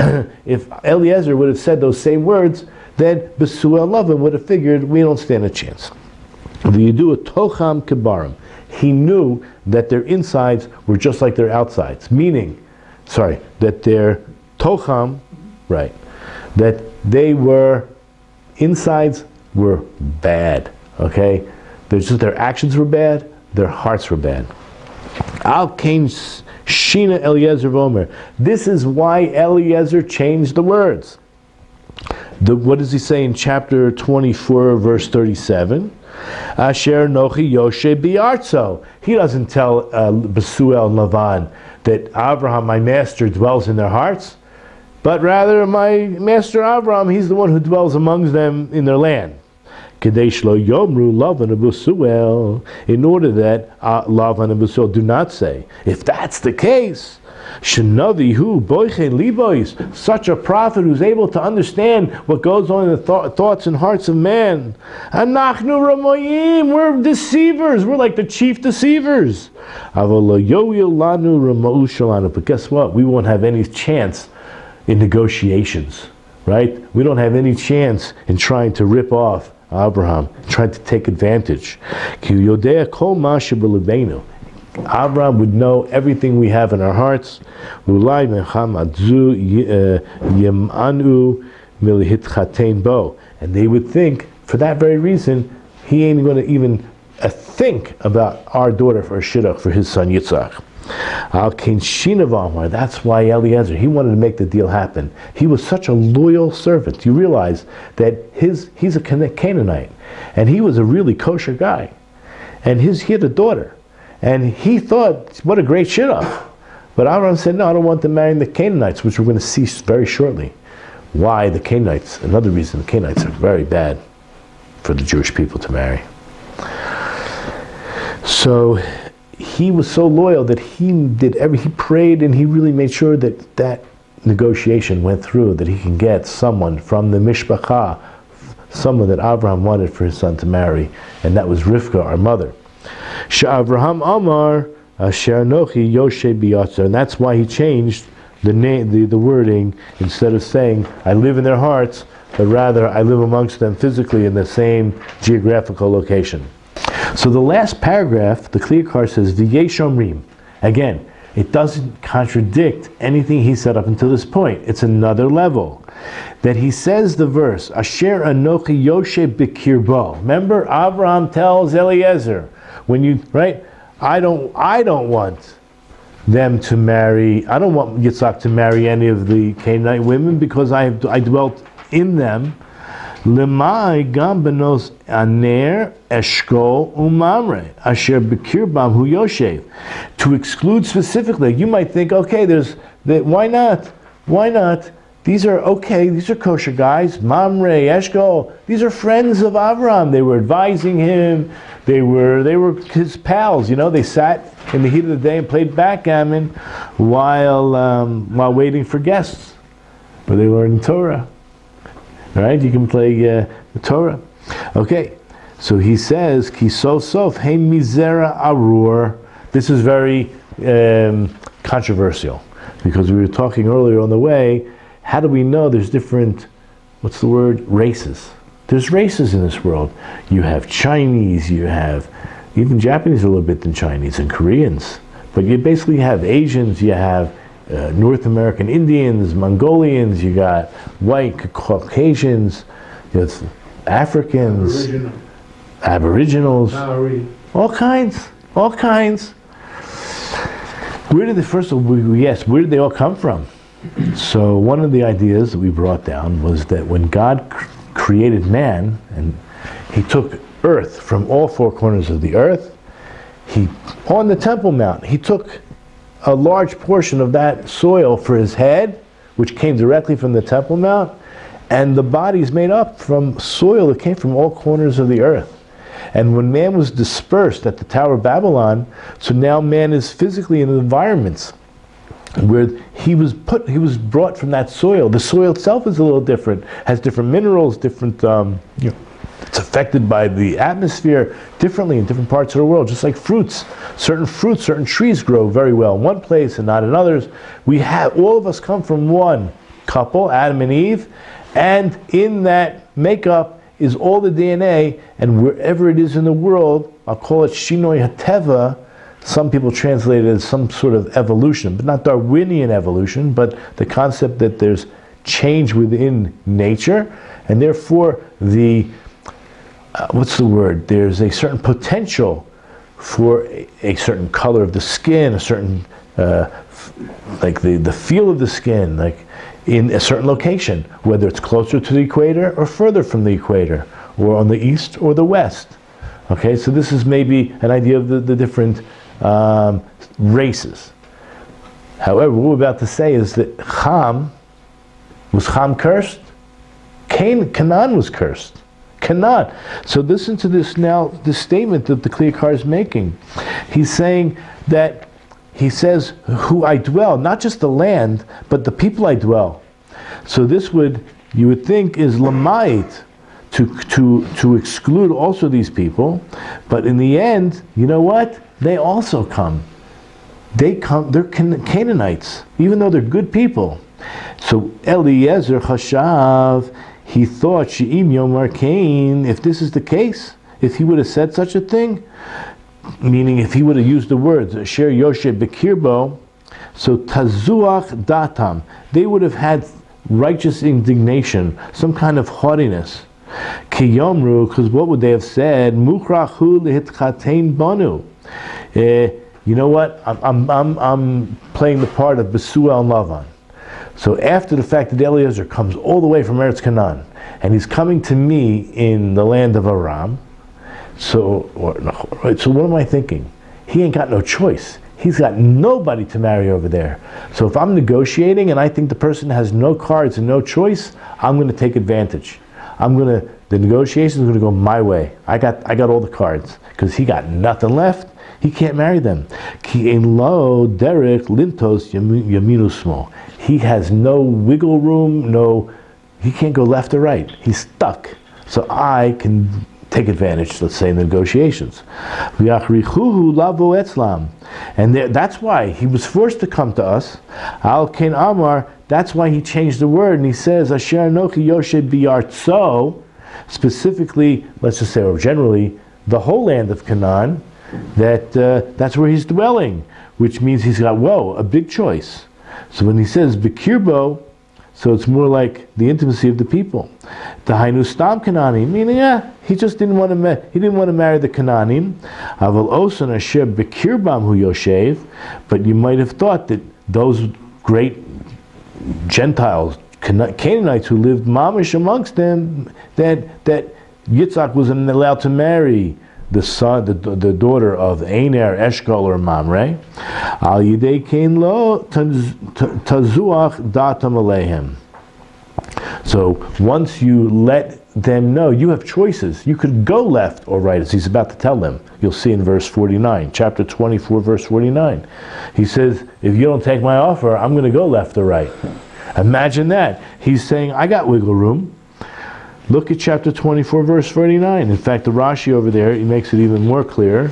If Eliezer would have said those same words, then Besuel Lavan would have figured we don't stand a chance. The Yidua Tocham Kebarim. He knew that their insides were just like their outsides, meaning, that their Tocham, right, that they were, insides were bad, okay? Their actions were bad, their hearts were bad. Al Kain Shina Eliezer Vomer. This is why Eliezer changed the words. What does he say in chapter 24, verse 37? Asher nochi yoshe biartzo. He doesn't tell Besuel and Lavan that Abraham, my master, dwells in their hearts, but rather my master Abraham, he's the one who dwells amongst them in their land. Kadesh lo yomru Lavan and Besuel, in order that Lavan and Besuel do not say, if that's the case, Shenavi hu boichen libois, such a prophet who's able to understand what goes on in the thoughts and hearts of man. Anachnu ramoyim, we're deceivers. We're like the chief deceivers. Avolo yoyil lanu ramou shalanu. But guess what? We won't have any chance in negotiations, right? We don't have any chance in trying to rip off Abraham, trying to take advantage. Ki yodea kol ma shebelibenu. Abraham would know everything we have in our hearts. And they would think, for that very reason, he ain't going to even think about our daughter for a shidduch for his son Yitzhak. That's why Eliezer, he wanted to make the deal happen. He was such a loyal servant. You realize that he's a Canaanite, and he was a really kosher guy, and he had a daughter. And he thought, what a great shidduch. But Abraham said, no, I don't want them marrying the Canaanites, which we're going to see very shortly. Why the Canaanites? Another reason, the Canaanites are very bad for the Jewish people to marry. So he was so loyal that he prayed and he really made sure that negotiation went through, that he can get someone from the Mishpacha, someone that Abraham wanted for his son to marry, and that was Rivka, our mother. Abraham Amar Asher Nochi Yoshe Biyatzer, and that's why he changed the name, the wording. Instead of saying I live in their hearts, but rather I live amongst them physically in the same geographical location. So the last paragraph, the Kliyakar says V'yesh Omrim. Again, it doesn't contradict anything he said up until this point. It's another level. That he says the verse Asher Anochi Yoshe Bikirbo. Remember, Abraham tells Eliezer, I don't want them to marry, I don't want Yitzhak to marry any of the Canaanite women because I dwelt in them. Lemai gam benos aner eshkol umamre asher bekirbam hu yoshev. To exclude specifically, you might think, okay, why not? Why not? These are okay, these are kosher guys, Mamre, Eshkol, these are friends of Avraham. They were advising him, they were his pals, they sat in the heat of the day and played backgammon while waiting for guests, where they learned Torah. right? You can play the Torah. Okay, so he says, Ki sof hey mizera arur. This is very controversial, because we were talking earlier on the way, how do we know there's different, what's the word, races? There's races in this world. You have Chinese, you have even Japanese a little bit than Chinese, and Koreans. But you basically have Asians, you have North American Indians, Mongolians, you got white Caucasians, you have Africans, Aboriginals, all kinds. Where did where did they all come from? So one of the ideas that we brought down was that when God created man, and he took earth from all four corners of the earth, on the Temple Mount, he took a large portion of that soil for his head, which came directly from the Temple Mount, and the body is made up from soil that came from all corners of the earth. And when man was dispersed at the Tower of Babylon, so now man is physically in environments where he was brought from that soil. The soil itself is a little different, has different minerals, different, it's affected by the atmosphere differently in different parts of the world, just like fruits. Certain trees grow very well in one place and not in others. All of us come from one couple, Adam and Eve, and in that makeup is all the DNA, and wherever it is in the world, I'll call it Shinoi Hateva. Some people translate it as some sort of evolution, but not Darwinian evolution, but the concept that there's change within nature, and therefore there's a certain potential for a certain color of the skin, a certain, like the feel of the skin, like in a certain location, whether it's closer to the equator or further from the equator, or on the east or the west. Okay, so this is maybe an idea of the different races. However, what we're about to say is that was Ham cursed? Canaan was cursed. Canaan. So listen to this statement that the Kliyakar is making. He's saying that, he says, who I dwell, not just the land, but the people I dwell. So this you would think is lamait, to exclude also these people, but in the end, you know what? They also come. They're Canaanites, even though they're good people. So Eliezer Chashav, he thought, She'im Yomar Cain, if this is the case, if he would have said such a thing, meaning if he would have used the words Asher Yoshe Bekirbo, so Tazuach Datam, they would have had righteous indignation, some kind of haughtiness. Kiyomru, because what would they have said? Mukrachu lehitchatein banu. You know what? I'm playing the part of Besuel and Lavan. So after the fact that Eliezer comes all the way from Eretz Canaan, and he's coming to me in the land of Aram, so what am I thinking? He ain't got no choice. He's got nobody to marry over there. So if I'm negotiating and I think the person has no cards and no choice, I'm going to take advantage. The negotiations are going to go my way. I got all the cards, because he got nothing left. He can't marry them. Ki ein lo derech lintos yaminu smo. He has no wiggle room. He can't go left or right. He's stuck. So I can take advantage, let's say, in the negotiations. And that's why he was forced to come to us. Al Ken Amar, that's why he changed the word, and he says, Asher Anochi Yoshe B'Yartso, specifically, let's just say, or generally, the whole land of Canaan, that's where he's dwelling, which means he's got, a big choice. So when he says B'Kirbo, so it's more like the intimacy of the people. The Hainu Stam Canaanim, meaning he just didn't want to marry the Canaanim. Aval Osan Asher B'Kirbam Hu Yoshev, but you might have thought that those great Gentiles, Canaanites who lived mamish amongst them, that Yitzhak wasn't allowed to marry the son, the daughter of Einer, Eshkol, or Mamre. Al Yidei Kain Lo Tazuach Datam Alehem. So once you let them know, you have choices. You could go left or right, as he's about to tell them. You'll see in verse 49, chapter 24, verse 49. He says, if you don't take my offer, I'm going to go left or right. Imagine that. He's saying, I got wiggle room. Look at chapter 24, verse 49. In fact, the Rashi over there, he makes it even more clear.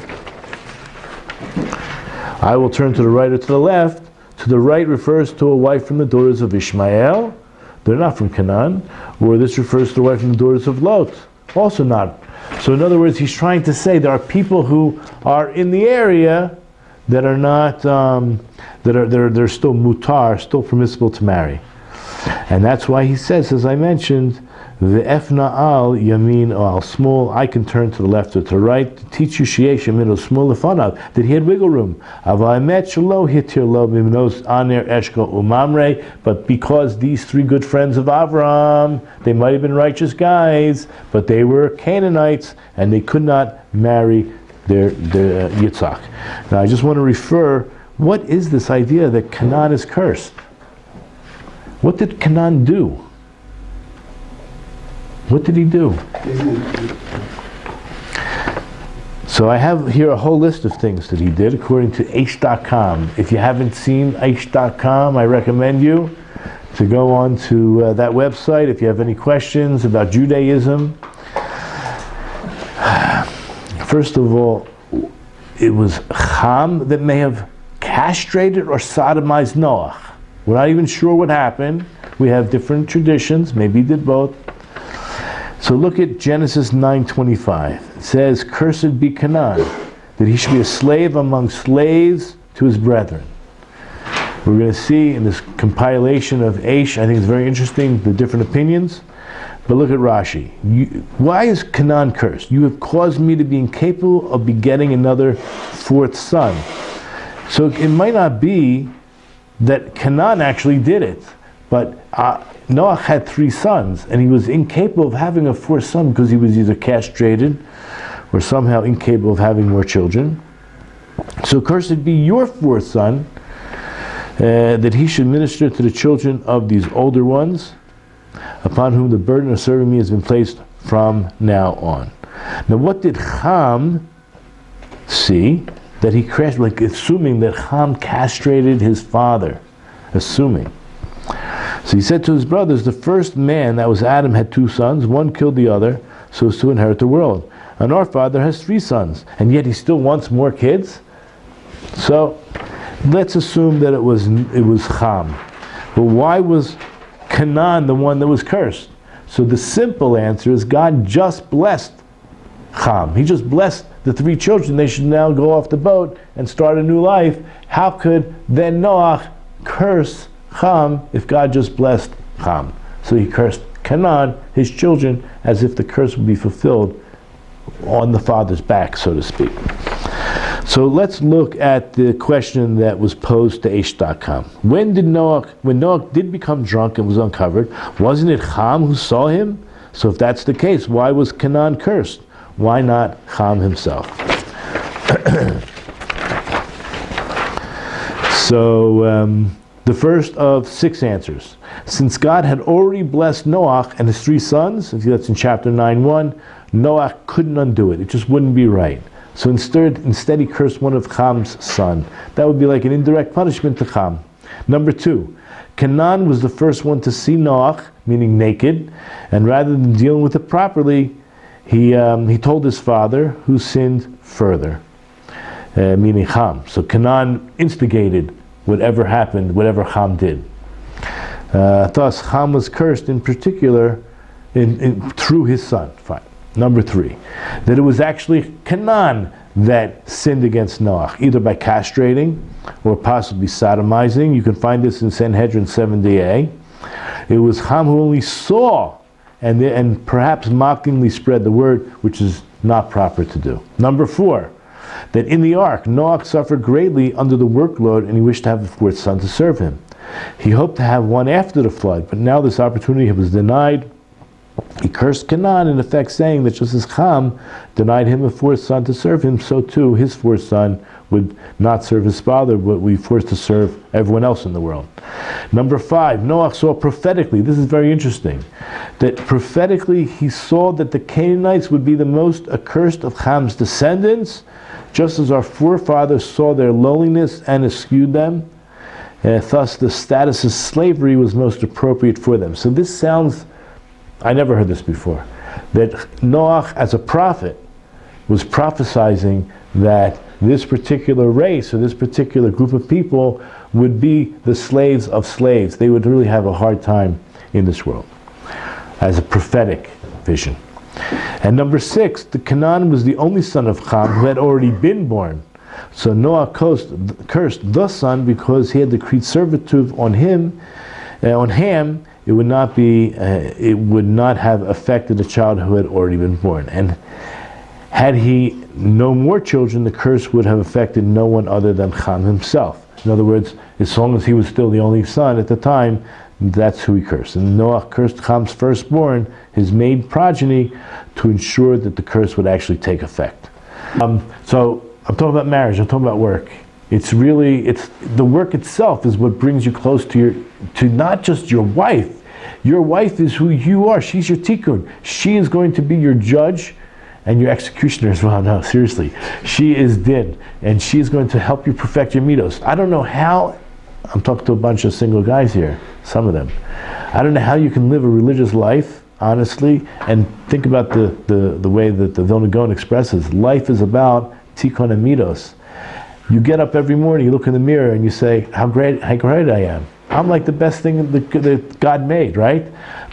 I will turn to the right or to the left. To the right refers to a wife from the daughters of Ishmael. They're not from Canaan. Or this refers to a wife from the daughters of Lot. Also not. So in other words, he's trying to say there are people who are in the area that are not, they're still mutar, still permissible to marry. And that's why he says, as I mentioned, Ve'efna al yamin al, small, I can turn to the left or to the right, to teach you sheyesh yamino small lefanav, that he had wiggle room. Avamet shelo hitir lo mimnos aner eshko umamre, but because these three good friends of Avram, they might have been righteous guys, but they were Canaanites, and they could not marry their Yitzhak. Now I just want to refer, what is this idea that Canaan is cursed? What did Canaan do? What did he do? So I have here a whole list of things that he did according to Aish.com. If you haven't seen Aish.com, I recommend you to go on to that website if you have any questions about Judaism. First of all, it was Ham that may have castrated or sodomized Noach. We're not even sure what happened. We have different traditions. Maybe he did both. So look at Genesis 9:25. It says, "Cursed be Canaan, that he should be a slave among slaves to his brethren." We're going to see in this compilation of Aish, I think it's very interesting, the different opinions. But look at Rashi. Why is Canaan cursed? You have caused me to be incapable of begetting another fourth son. So it might not be that Canaan actually did it, but Noach had three sons, and he was incapable of having a fourth son because he was either castrated or somehow incapable of having more children. So cursed be your fourth son, that he should minister to the children of these older ones, upon whom the burden of serving me has been placed from now on. Now what did Ham see? That he crashed, like assuming that Ham castrated his father. Assuming. So he said to his brothers, the first man, that was Adam, had two sons. One killed the other, so as to inherit the world. And our father has three sons, and yet he still wants more kids? So let's assume that it was Ham. But why was Canaan the one that was cursed? So the simple answer is God just blessed Ham. He just blessed the three children. They should now go off the boat and start a new life. How could then Noach curse Ham if God just blessed Ham? So he cursed Canaan, his children, as if the curse would be fulfilled on the father's back, so to speak. So let's look at the question that was posed to Aish.com. When Noach did become drunk and was uncovered, wasn't it Ham who saw him? So if that's the case, why was Canaan cursed? Why not Ham himself? So the first of 6 answers. Since God had already blessed Noach and his 3 sons, that's in chapter 9:1, Noach couldn't undo it. It just wouldn't be right. So instead he cursed one of Ham's son. That would be like an indirect punishment to Ham. Number 2, Canaan was the first one to see Noach, meaning naked, and rather than dealing with it properly, he told his father, who sinned further, meaning Ham. So Canaan instigated whatever happened, whatever Ham did. Thus, Ham was cursed in particular through his son. Fine. Number 3, that it was actually Canaan that sinned against Noach, either by castrating or possibly sodomizing. You can find this in Sanhedrin 70a. It was Ham who only saw and perhaps mockingly spread the word, which is not proper to do. Number 4, that in the ark, Noach suffered greatly under the workload and he wished to have a 4th son to serve him. He hoped to have one after the flood, but now this opportunity was denied. He cursed Canaan, in effect saying that just as Ham denied him a 4th son to serve him, so too his 4th son would not serve his father, but would be forced to serve everyone else in the world. Number 5, Noach saw prophetically, this is very interesting, that prophetically he saw that the Canaanites would be the most accursed of Ham's descendants, just as our forefathers saw their lowliness and eschewed them. Thus the status of slavery was most appropriate for them. So this sounds I never heard this before, that Noach as a prophet was prophesizing that this particular race or this particular group of people would be the slaves of slaves. They would really have a hard time in this world, as a prophetic vision. And number 6, the Canaan was the only son of Ham who had already been born. So Noah cursed the son because he had decreed servitude on him, on Ham. It would not have affected a child who had already been born. And had he no more children, the curse would have affected no one other than Ham himself. In other words, as long as he was still the only son at the time, that's who he cursed. And Noah cursed Ham's firstborn, his maid progeny, to ensure that the curse would actually take effect. So I'm talking about marriage, I'm talking about work. It's the work itself is what brings you close to not just your wife. Your wife is who you are. She's your tikkun. She is going to be your judge and your executioner as well. No, seriously. She is din, and she is going to help you perfect your midos. I don't know how, I'm talking to a bunch of single guys here, some of them. I don't know how you can live a religious life, honestly, and think about the way that the Vilna Gaon expresses. Life is about tikkun and midos. You get up every morning, you look in the mirror, and you say, how great I am. I'm like the best thing that God made, right?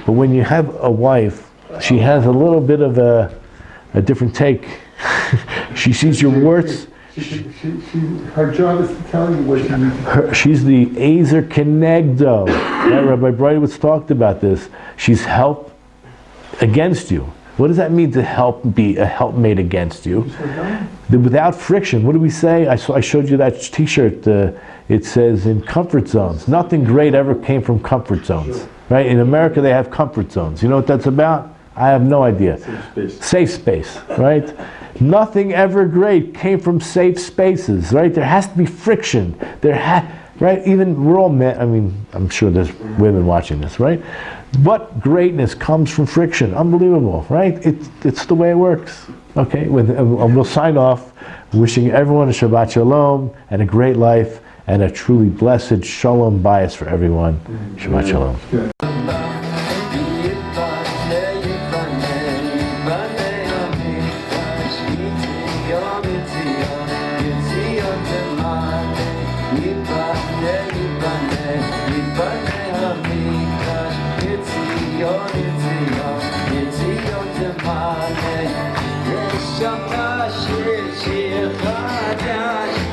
But when you have a wife, she has a little bit of a different take. She sees your warts. Her job is to tell you what you need to. She's the Eliezer Kenegdo. Right? Rabbi Breitowitz talked about this. She's help against you. What does that mean to be a helpmate against you? Without friction. What do we say? I showed you that t-shirt. It says in comfort zones. Nothing great ever came from comfort zones. Sure. Right? In America they have comfort zones. You know what that's about? I have no idea. Safe space, right? Nothing ever great came from safe spaces, right? There has to be friction. Right? Even we're all men. I mean, I'm sure there's women watching this, right? What greatness comes from friction? Unbelievable, right? It's the way it works. Okay, and we'll sign off, wishing everyone a Shabbat Shalom and a great life and a truly blessed Shalom bias for everyone. Shabbat Shalom.